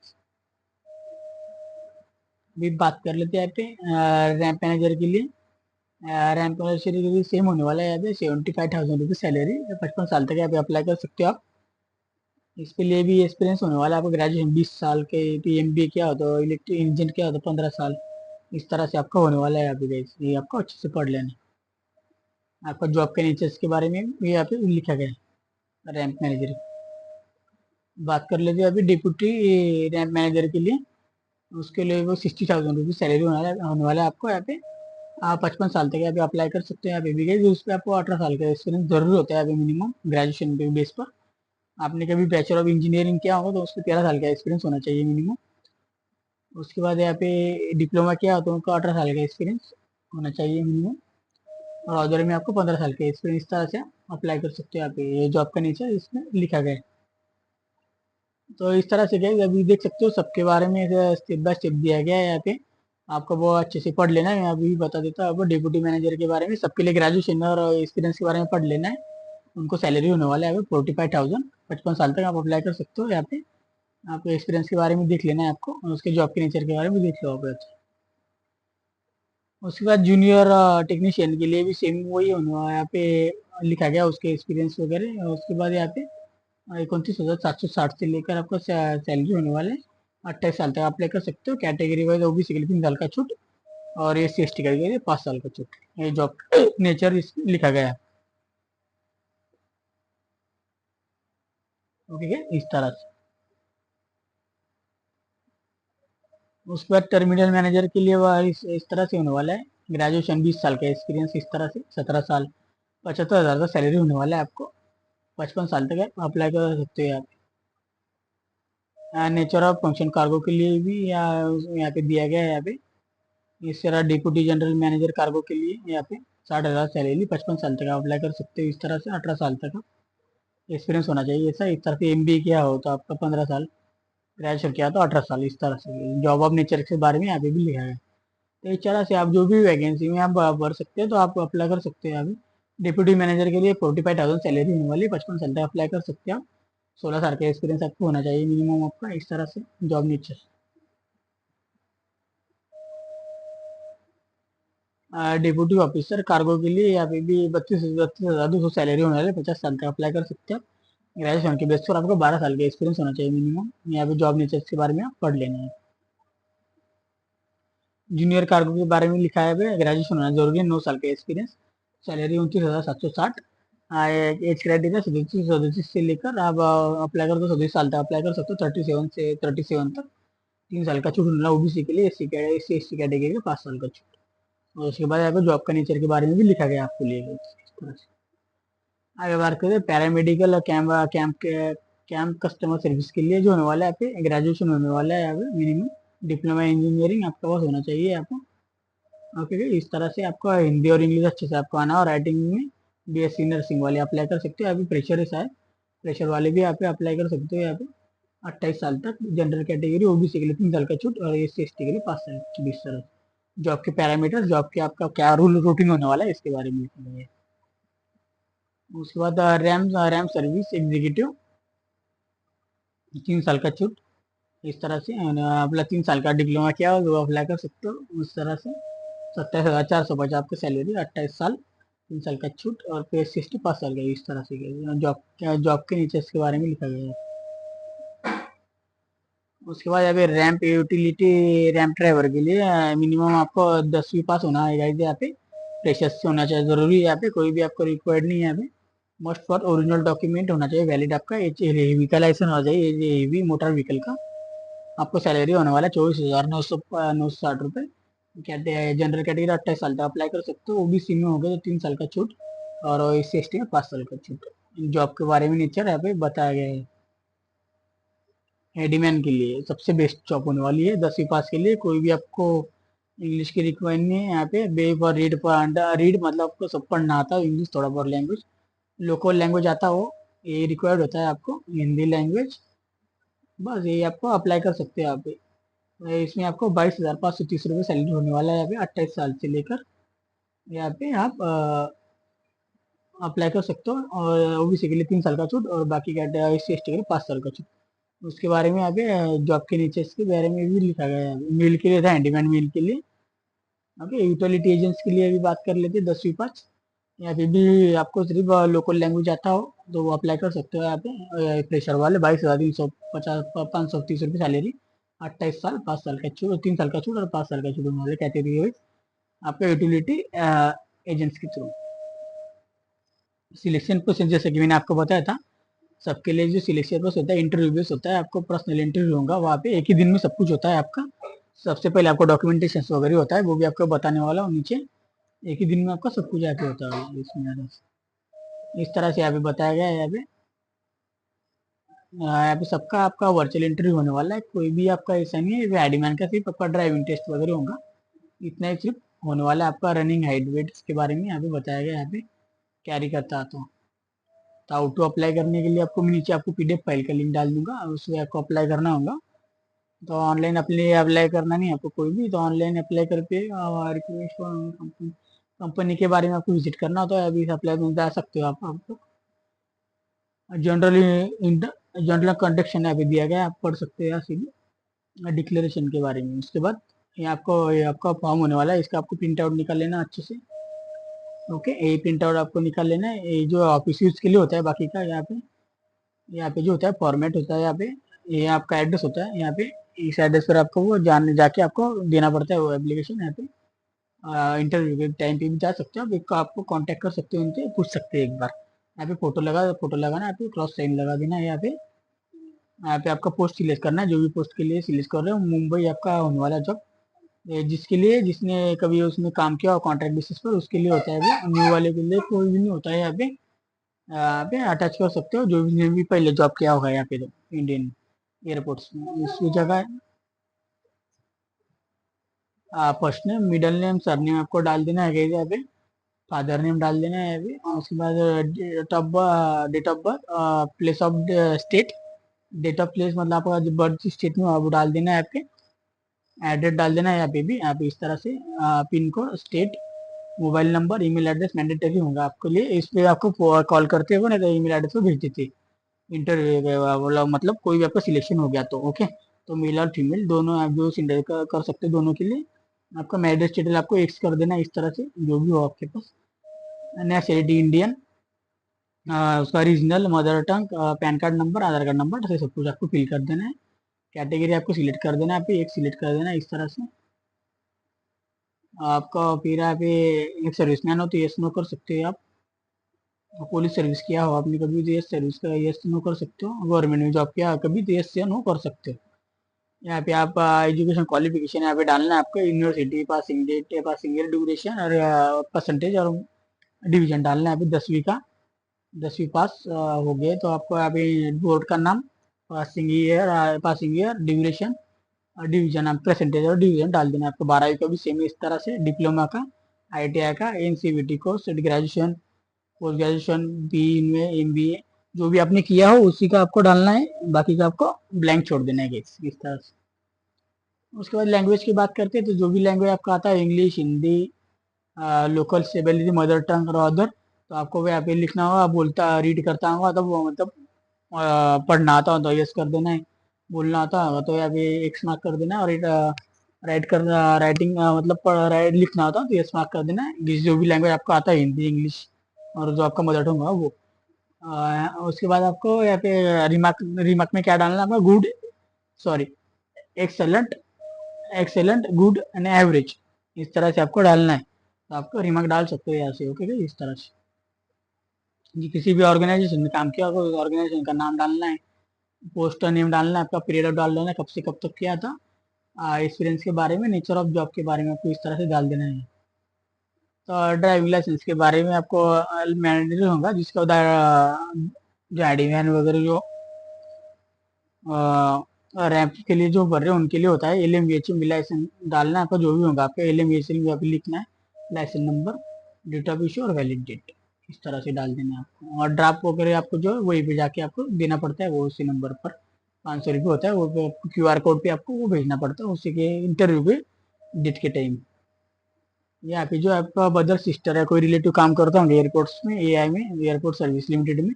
भी बात कर लेते हैं यहाँ पे रैंप मैनेजर के लिए। रैंप मैनेजर के लिए सेम होने वाला है यहाँ पे 75,000 रुपीज सैलरी, 55 साल तक यहाँ पे अप्लाई कर सकते हो आप। इसके लिए भी एक्सपीरियंस होने वाला है आपको, ग्रेजुएशन 20 साल के, MBA क्या होता है, इलेक्ट्रिक इंजीनियर क्या होता है 15 साल, इस तरह से आपका होने वाला है यहाँ पे गाइस। ये आपको अच्छे से पढ़ लेना। आपका जॉब के नेचर्स के बारे में भी यहाँ पे लिखा गया है रैंप मैनेजर। बात कर लेते हैं अभी डिप्यूटी रैंप मैनेजर के लिए। उसके लिए वो 60,000 रुपीज सैलरी होने वाला है आपको यहाँ पे। आप 55 साल तक यहाँ पे अप्लाई कर सकते हैं यहाँ पे भी गए, उस पर आपको 18 साल का एक्सपीरियंस जरूरी होता है यहाँ पे मिनिमम ग्रेजुएशन के बेस पर। आपने कभी बैचलर ऑफ इंजीनियरिंग किया होगा तो उसको 13 साल का एक्सपीरियंस होना चाहिए मिनिमम। उसके बाद यहाँ पे डिप्लोमा किया हो तो उनको 18 साल का एक्सपीरियंस होना चाहिए मिनिमम, और अदर में आपको 15 साल का एक्सपीरियंस, इस तरह से अप्लाई कर सकते हो यहाँ पे। ये जॉब का नेचर इसमें लिखा गया है। तो इस तरह से क्या अभी देख सकते हो सबके बारे में स्टेप बाय स्टेप दिया गया है यहाँ पे, आपको वो अच्छे से पढ़ लेना है। मैं अभी बता देता हूँ आपको डिप्यूटी मैनेजर के बारे में, सबके लिए ग्रेजुएशन और एक्सपीरियंस के बारे में पढ़ लेना है। उनको सैलरी होने वाला है 45,000, 55 साल तक आप अप्लाई कर सकते हो यहाँ पे। आपको एक्सपीरियंस के बारे में देख लेना है आपको, और उसके जॉब के नेचर के बारे में देख लो आप अच्छा। उसके बाद जूनियर टेक्नीशियन के लिए भी सेम वही होने वाला है यहाँ पे, लिखा गया उसके एक्सपीरियंस वगैरह। और उसके बाद यहाँ पे 29,760 से लेकर आपका सैलरी होने वाला है 28 साल तक अप्लाई कर सकते हो। कैटेगरी वाइज ओबीसी के लिए 3 साल का छूट और SC ST के लिए 5 साल का छूट। ये जॉब नेचर इसमें लिखा गया है। ओके, इस तरह से। उसके बाद टर्मिनल मैनेजर के लिए वह इस तरह से होने वाला है। ग्रेजुएशन 20 साल का एक्सपीरियंस इस तरह से 17 साल 75,000 का सैलरी होने वाला है आपको। 55 साल तक आप अप्लाई कर सकते हो। आप नेचर ऑफ फंक्शन कार्गो के लिए भी यहाँ पे दिया गया है। यहाँ पे इस तरह डिप्टी जनरल मैनेजर कार्गो के लिए यहाँ पे 60,000 सैलरी 55 साल तक आप अप्लाई कर सकते हो। इस तरह से 18 साल तक का एक्सपीरियंस होना चाहिए। ऐसा इस तरह से MBA किया हो तो आपका 15 साल, ग्रेजुएशन किया तो 18 साल। इस तरह से जॉब ऑफ नेचर के बारे में यहाँ पे भी लिखा है। तो इस तरह से आप जो भी वैकेंसी में आप भर सकते हैं तो आप अप्लाई कर सकते हैं। अभी डिप्यूटी मैनेजर के लिए 45,000 सैलरी होने वाली है। 55 साल तक अप्लाई कर सकते हैं आप। 16 साल का एक्सपीरियंस आपको होना चाहिए मिनिमम आपका। इस तरह से जॉब नीचे डिप्यूटी ऑफिसर कार्गो के लिए यहाँ पे भी 32,200 सैलरी होने वाली है। 50 साल तक अप्लाई कर सकते हैं आप। ग्रेजुएशन के बेस पर आपको 12 साल का एक्सपीरियंस होना चाहिए मिनिमम। यहाँ पे जॉब नीचे के बारे में आप पढ़ लेना है। जूनियर कार्गो के बारे में लिखा है ग्रेजुएशन होना जरूरी है। 9 साल का एक्सपीरियंस। सैलरी 29,760। एज क्राइटेरिया 37 से लेकर आप अप्लाई कर दो 37 साल तक अप्लाई कर सकते हो। 37 तक 3 साल का छूट मिला OBC के लिए। SC ST कैटेगरी का 5 साल का छूट। और उसके बाद यहाँ पे जॉब का नेचर के बारे में भी लिखा गया आपको लिए इस तरह से। आगे बात करें पैरामेडिकल कैंप कस्टमर सर्विस के लिए जो होने वाला है यहाँ पे ग्रेजुएशन होने वाला है यहाँ पे मिनिमम। डिप्लोमा इंजीनियरिंग आपका पास होना चाहिए आपको। ओके, इस तरह से आपको हिंदी और इंग्लिश अच्छे से आपको आना और राइटिंग में BSc नर्सिंग वाले अप्लाई कर सकते हो। अभी प्रेशर है, प्रेशर वाले भी यहाँ पे अप्लाई कर सकते हो। यहाँ पे 28 साल तक जनरल कैटेगरी OBC के लिए 3 साल का छूट और SC ST के लिए 5 साल की। 20 तरह जॉब के पैरामीटर, जॉब के आपका क्या रूल रूटीन होने वाला है इसके बारे में लिखा गया है। उसके बाद रैम सर्विस एग्जीक्यूटिव 3 साल का छूट। इस तरह से अपना 3 साल का डिप्लोमा किया हो तो अप्लाई कर सकते हो। उस तरह से 27,450 आपकी सैलरी 28 साल 3 साल का छूट और पे 65 साल का। इस तरह से जॉब के नीचे इसके बारे में लिखा गया है। उसके बाद यहाँ पे रैम्प यूटिलिटी रैम्प ड्राइवर के लिए मिनिमम आपको 10वीं पास होना है गाइस। यहाँ पे फ्रेशर्स से होना चाहिए जरूरी है। यहाँ पे कोई भी आपको रिक्वायर्ड नहीं है। यहाँ पे मस्ट फॉर ओरिजिनल डॉक्यूमेंट होना चाहिए वैलिड आपका। व्हीकल लाइसेंस होना चाहिए हेवी मोटर व्हीकल का। आपको सैलरी होने वाला है 24,960 रुपये। जनरल कैटेगरी 28 साल तक अप्लाई कर सकते हो। OBC में हो गया तो 3 साल का छूट और SC ST में 5 साल का छूट। जॉब के बारे में नेचर यहाँ पे बताया गया है। हेडीमैन के लिए सबसे बेस्ट जॉब होने वाली है 10वीं पास के लिए। कोई भी आपको इंग्लिश की रिक्वायरमेंट नहीं है यहाँ पे। बे पर रीड मतलब आपको सब पढ़ना आता है। इंग्लिश थोड़ा बहुत लैंग्वेज लोकल लैंग्वेज आता हो ये रिक्वायर्ड होता है आपको। हिंदी लैंग्वेज बस ये आपको अप्लाई कर सकते हैं यहाँ पे। इसमें आपको 22,530 रुपये सैलरी होने वाला है यहाँ पे 28 साल से लेकर। यहाँ पे आप अप्लाई कर सकते हो और OBC के लिए 3 साल का छूट और बाकी SC ST के लिए 5 साल का छूट। उसके बारे में आगे जॉब के नीचे इसके बारे में भी लिखा गया है। मेल के लिए था हैंडीमैन मेल के लिए। ओके, यूटिलिटी एजेंट्स के लिए भी बात कर लेते हैं 10वीं पास। यहाँ पे भी आपको सिर्फ लोकल लैंग्वेज आता हो तो वो अप्लाई कर सकते हो यहाँ पे। प्रेशर वाले 22,350 530 रुपये सैलरी 28 साल 5 साल का छूट 3 साल का छूट और 5 साल का छूट होने वाले कैटेगरी वाइज आपका यूटिलिटी एजेंट्स के थ्रू। सिलेक्शन प्रोसेस जैसे कि मैंने आपको बताया था सबके लिए जो सिलेक्शन प्रोसेस होता है इंटरव्यू बेस होता है। आपको पर्सनल इंटरव्यू होगा वहाँ पे। एक ही दिन में सब कुछ होता है आपका। सबसे पहले आपको डॉक्यूमेंटेशन वगैरह होता है वो भी आपको बताने वाला हूँ नीचे। एक ही दिन में आपका सब कुछ यहाँ पे होता है इसमें। इस तरह से यहाँ पे बताया गया है। यहाँ पे सबका आपका वर्चुअल इंटरव्यू होने वाला है। कोई भी आपका ऐसा नहीं है। आईडीमैन का सिर्फ आपका ड्राइविंग टेस्ट वगैरह होगा इतना ही सिर्फ होने वाला है। आपका रनिंग हाइट वेट के बारे में यहाँ पे बताया गया है। यहाँ पे कैरी करता तो हाउ टू अप्लाई करने के लिए आपको मैं नीचे आपको PDF फाइल का लिंक डाल दूंगा उसमें आपको अप्लाई करना होगा। तो ऑनलाइन अप्लाई करना नहीं आपको कोई भी। तो ऑनलाइन अप्लाई करके रिक्वेस्ट कंपनी के बारे में आपको विजिट करना होता है। अभी अप्लाई में जा सकते हो आपको जनरली जनरल कंडक्शन यहाँ पे दिया गया है। आप पढ़ सकते हो यहाँ से डिक्लेरेशन के बारे में। उसके बाद ये आपका फॉर्म होने वाला है। इसका आपको प्रिंट आउट निकाल लेना अच्छे से। ओके, ये प्रिंट आउट आपको निकाल लेना है। ये जो ऑफिस यूज के लिए होता है, बाकी का यहाँ पे जो होता है फॉर्मेट होता है, यहाँ पे ये आपका एड्रेस होता है यहाँ पे। इस एड्रेस पर आपको वो जाके आपको देना पड़ता है वो एप्लीकेशन। यहाँ पे इंटरव्यू के टाइम पे भी जा सकते हो आप, एक आपको कांटेक्ट कर सकते हो, उनसे पूछ सकते हैं एक बार। यहाँ पे फोटो लगाना, यहाँ पे क्रॉस साइन लगा देना है। यहाँ पे आपका पोस्ट सिलेक्ट करना है, जो भी पोस्ट के लिए सिलेक्ट कर रहे हो। मुंबई आपका होने वाला जॉब, जिसके लिए जिसने कभी उसमें काम किया हो कॉन्ट्रैक्ट बेसिस पर, उसके लिए होता है वो। न्यू वाले के लिए कोई भी नहीं होता है। यहाँ पे अटैच कर सकते हो जो भी ने भी पहले जॉब किया होगा यहाँ पे, तो इंडियन एयरपोर्ट्स में इस जगह। First name, middle name, surname आपको डाल देना है यहाँ पे। फादर नेम डाल देना है अभी। उसके बाद date of birth, place of state, date of place मतलब आपका जो बर्थ स्टेट में वो डाल देना है आपके। एड्रेस डाल देना है यहाँ पे भी, यहाँ पे इस तरह से pin code, state, mobile number, email address mandatory होगा आपके लिए। इस पे आपको कॉल करते हो नहीं तो ईमेल एड्रेस पे भेज देते इंटरव्यू, मतलब कोई भी आपका सिलेक्शन हो गया तो ओके। तो मेल और फीमेल दोनों आप जो सिलेक्ट कर सकते हो दोनों के लिए। आपका मैरिज स्टेटस आपको एक्स कर देना इस तरह से, जो भी हो आपके पास। नेशनलिटी इंडियन, उसका regional, mother tongue, PAN card number, Aadhaar card number, ऐसे सब कुछ आपको फिल कर देना है। कैटेगरी आपको सिलेक्ट कर देना है, आप एक सिलेक्ट कर देना है इस तरह से। आपका फिर आप एक सर्विसमैन हो तो यस नो कर सकते हो आप। पुलिस सर्विस किया हो आपने कभी तो यस सर्विस का यस नो कर सकते हो। गवर्नमेंट में जॉब किया हो कभी तो यस या नो कर सकते हो। यहाँ पे आप एजुकेशन क्वालिफिकेशन यहाँ पे डालना है आपका, university, passing date, passing year, duration और परसेंटेज और डिवीजन डालना है। अभी 10वीं का, 10वीं पास हो गए तो आपको यहाँ पे बोर्ड का नाम, पासिंग ईयर, ड्यूरेशन और डिवीजन, आप परसेंटेज और डिवीजन डाल देना है आपको। 12वीं का भी सेम इस तरह से, डिप्लोमा का, ITI का, NCVT course, graduation, post graduation, बी में MBA, जो भी आपने किया हो उसी का आपको डालना है। बाकी का आपको ब्लैंक छोड़ देना है इस तरह से। उसके बाद लैंग्वेज की बात करते हैं तो जो भी लैंग्वेज आपका आता है, English, Hindi, local stability, mother tongue और अदर, तो आपको वो यहाँ पे लिखना होगा। बोलता रीड करता होगा तो वो मतलब पढ़ना आता हो तो यस कर देना है, बोलना आता होगा तो यहाँ पे एक्स मार्क कर देना है। और राइटिंग मतलब लिखना होता है तो यस मार्क कर देना है। जो भी लैंग्वेज आपको आता है, हिंदी, इंग्लिश और जो आपका मदर टंग होगा वो। उसके बाद आपको यहाँ पे रिमार्क रिमार्क में क्या डालना है आपका, good, sorry, excellent, good and average, इस तरह से आपको डालना है। तो आपको रिमार्क डाल सकते हो यहाँ से, ओके, इस तरह से। जी, किसी भी ऑर्गेनाइजेशन में काम किया होगा उस ऑर्गेनाइजेशन का नाम डालना है, पोस्ट का नेम डालना है, आपका पीरियड डाल देना है, कब से कब तक किया था, एक्सपीरियंस के बारे में, नेचर ऑफ जॉब के बारे में आपको इस तरह से डाल देना है। तो ड्राइविंग लाइसेंस के बारे में आपको मैंडेटरी होगा, जिसका जो आईडी वैन वगैरह जो रैंप के लिए जो भर रहे हैं उनके लिए होता है। LMVH लाइसेंस डालना है आपका, जो भी होगा आपका LMVH भी लिखना है, license number, date of issue और वैलिड डेट, इस तरह से डाल देना है आपको। और ड्राफ्ट वगैरह आपको जो है वही पे जाके आपको देना पड़ता है, वो उसी नंबर पर 500 रुपये होता है, वो QR कोड पे आपको वो भेजना पड़ता है उसी के इंटरव्यू के डेट के टाइम। यहाँ पे जो आपका ब्रदर सिस्टर है, कोई रिलेटिव काम करता होंगे एयरपोर्ट्स में, AI में, एयरपोर्ट सर्विस लिमिटेड में,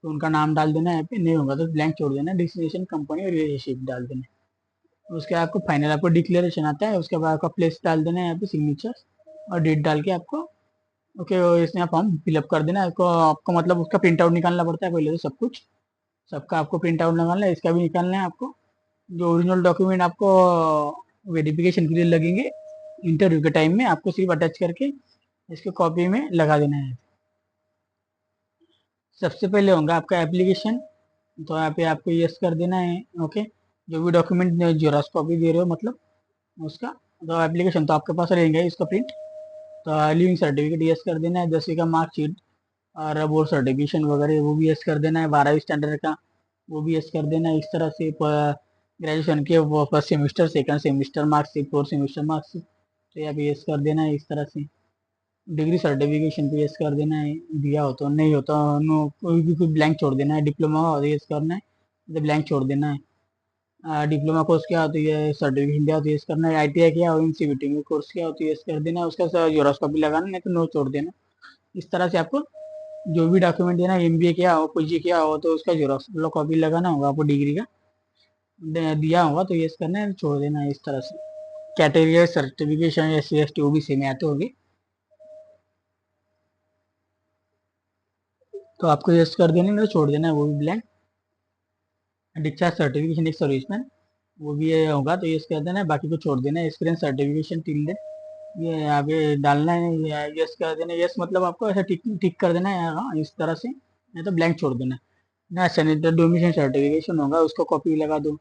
तो उनका नाम डाल देना है यहाँ पे। नहीं होगा तो ब्लैंक छोड़ देना है, डेस्टिनेशन, कंपनी और रिलेशनशिप डाल देना है। उसके आपको फाइनल आपको डिक्लेरेशन आता है, उसके बाद आपका प्लेस डाल देना है यहाँ पे, सिग्नेचर और डेट डाल के आपको ओके इसमें फॉर्म फिलअप कर देना है। आपको मतलब उसका प्रिंट आउट निकालना पड़ता है पहले तो, सब कुछ सबका आपको प्रिंट आउट निकालना है, इसका भी निकालना है आपको। जो ओरिजिनल डॉक्यूमेंट आपको वेरिफिकेशन के लिए लगेंगे इंटरव्यू के टाइम में, आपको सिर्फ अटैच करके इसके कॉपी में लगा देना है। सबसे पहले होगा आपका एप्लीकेशन, तो यहाँ पे आपको यस कर देना है, ओके। जो भी डॉक्यूमेंट जेरॉक्स कॉपी दे रहे हो मतलब उसका, तो एप्लीकेशन तो आपके पास रहेंगे इसका प्रिंट। तो लिविंग सर्टिफिकेट यस कर देना है, 10वीं का मार्कशीट और बोर्ड सर्टिफिकेशन वगैरह वो भी यस कर देना है। 12वीं स्टैंडर्ड का वो भी यस कर देना है। इस तरह से ग्रेजुएशन के वो first semester, second semester marksheet, fourth semester marksheet, तो यहाँ पे यस कर देना है इस तरह से। डिग्री सर्टिफिकेशन पे यस कर देना है, दिया हो तो, नहीं हो तो नो, कोई भी कोई ब्लैंक छोड़ देना है। डिप्लोमा हो तो यस करना है, तो ब्लैंक छोड़ देना है। डिप्लोमा कोर्स क्या हो तो ये सर्टिफिकेशन दिया हो तो यस करना है। ITI किया हो, NCVT में कोर्स किया हो तो यस कर देना है, उसका जेरॉक्स कॉपी लगाना, नहीं तो नो छोड़ देना। इस तरह से आपको जो भी डॉक्यूमेंट देना, MBA किया हो, PG किया हो तो उसका जेरॉक्स कॉपी लगाना होगा आपको, डिग्री का दिया होगा तो यस करना है, छोड़ देना है इस तरह से। Category certification SC ST OBC में आते होगी। तो आपको यस कर देना है, छोड़ देना है वो भी ब्लैंक। डिस्चार्ज सर्टिफिकेशन एक सर्विसमैन, वो भी ये होगा तो यस कर देना है, बाकी को छोड़ देना है। एक्सपीरियंस सर्टिफिकेशन टिल डेट ये यहाँ पे डालना है, यस कर देना है। यस मतलब आपको ऐसा टिक टिक कर देना है, हाँ इस तरह से, नहीं तो ब्लैंक छोड़ देना है ना। सैनिटरी डोमिशन सर्टिफिकेशन होगा, उसको कॉपी लगा दो।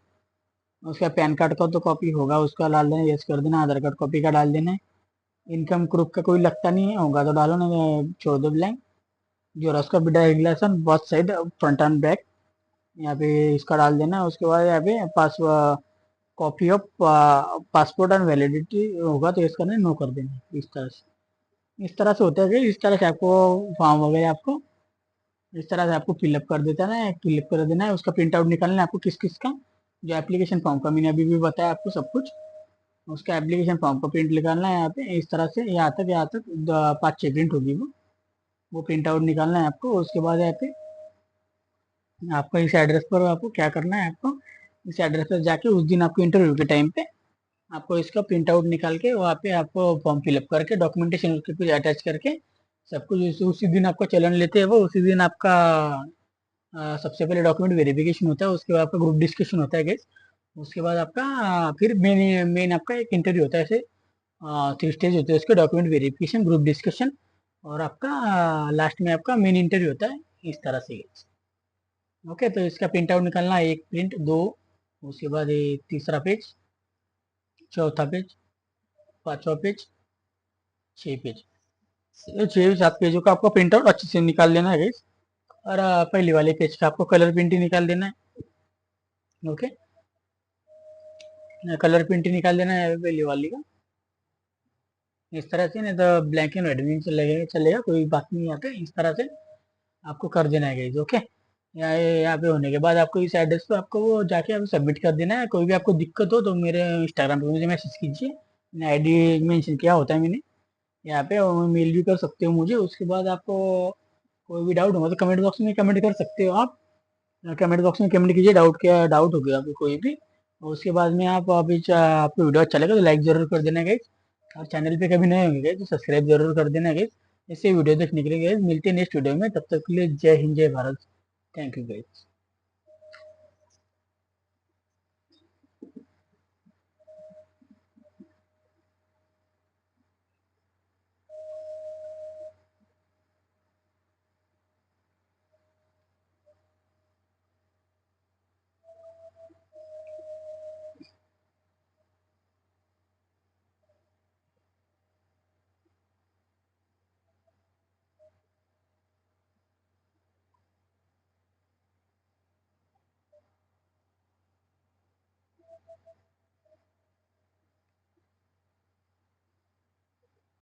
उसका पैन कार्ड का तो कॉपी होगा, उसका डाल देना, यस कर देना। आधार कार्ड कॉपी का डाल देना है। इनकम प्रूफ का कोई लगता नहीं है, होगा तो डालो, नहीं छोड़ दो ब्लैंक। जो उसका driving both side front and back, यहाँ पे इसका डाल देना। उसके बाद यहाँ पे पास copy of passport and validity होगा तो इसका नो कर देना। इस तरह से होता है कि इस तरह से आपको फॉर्म वगैरह आपको इस तरह से आपको फिलअप कर देता है, फिलअप कर देना है। उसका प्रिंट आउट निकालना है आपको, किस किस का, जो एप्लीकेशन फॉर्म का मैंने अभी भी बताया आपको सब कुछ। उसका एप्लीकेशन फॉर्म का प्रिंट निकालना है यहाँ पे, इस तरह से यहाँ तक 5-6 प्रिंट होगी वो प्रिंट आउट निकालना है आपको। उसके बाद यहाँ पे आपको इस एड्रेस पर आपको क्या करना है, आपको इस एड्रेस पर जाके उस दिन आपको इंटरव्यू के टाइम पे आपको इसका प्रिंट आउट निकाल के वहाँ पे आपको फॉर्म फिलअप करके डॉक्यूमेंटेशन उसके कुछ अटैच करके सब कुछ उसी दिन आपका चलन लेते हैं वो, उसी दिन आपका सबसे पहले डॉक्यूमेंट वेरिफिकेशन होता है, उसके बाद आपका ग्रुप डिस्कशन होता है गैस। उसके बाद आपका फिर मेन मेन आपका एक इंटरव्यू होता है। ऐसे 3 स्टेज होते हैं उसके, डॉक्यूमेंट वेरिफिकेशन, ग्रुप डिस्कशन और आपका लास्ट में आपका मेन इंटरव्यू होता है, इस तरह से। ओके, तो इसका प्रिंट आउट निकालना है, एक प्रिंट, दो, उसके बाद ये तीसरा पेज, चौथा पेज, पांचवा पेज, 6 पेज। ये 6-7 पेजों का आपको प्रिंट आउट अच्छे से निकाल लेना है guys। और पहले वाले पेज का आपको कलर प्रिंट ही निकाल देना है। ओके, कलर प्रिंट ही निकाल देना है पहले वाली का, इस तरह से। नहीं तो ब्लैक एंड व्हाइट में चलेगा चलेगा, कोई बात नहीं आता, इस तरह से आपको कर देना है गाइस। ओके, यहाँ पे होने के बाद आपको इस एड्रेस पे आपको वो जाके आपको सबमिट कर देना है। कोई भी आपको दिक्कत हो तो मेरे इंस्टाग्राम पे मुझे मैसेज कीजिए, मैंने आईडी मेंशन किया होता है मैंने यहाँ पे, और मेल भी कर सकते हो मुझे। उसके बाद आपको कोई भी डाउट होगा तो कमेंट बॉक्स में कमेंट कर सकते हो आप। कमेंट बॉक्स में कमेंट कीजिए, डाउट क्या डाउट हो गया आपको कोई भी। और उसके बाद में आप अभी आपको वीडियो अच्छा लगा तो लाइक जरूर कर देना गाइस, और चैनल पे कभी नए होंगे गाइस तो सब्सक्राइब जरूर कर देना गाइस। ऐसे वीडियो देखने के लिए गाइस, मिलते हैं नेक्स्ट वीडियो में, तब तक के लिए जय हिंद जय भारत। Thank you guys.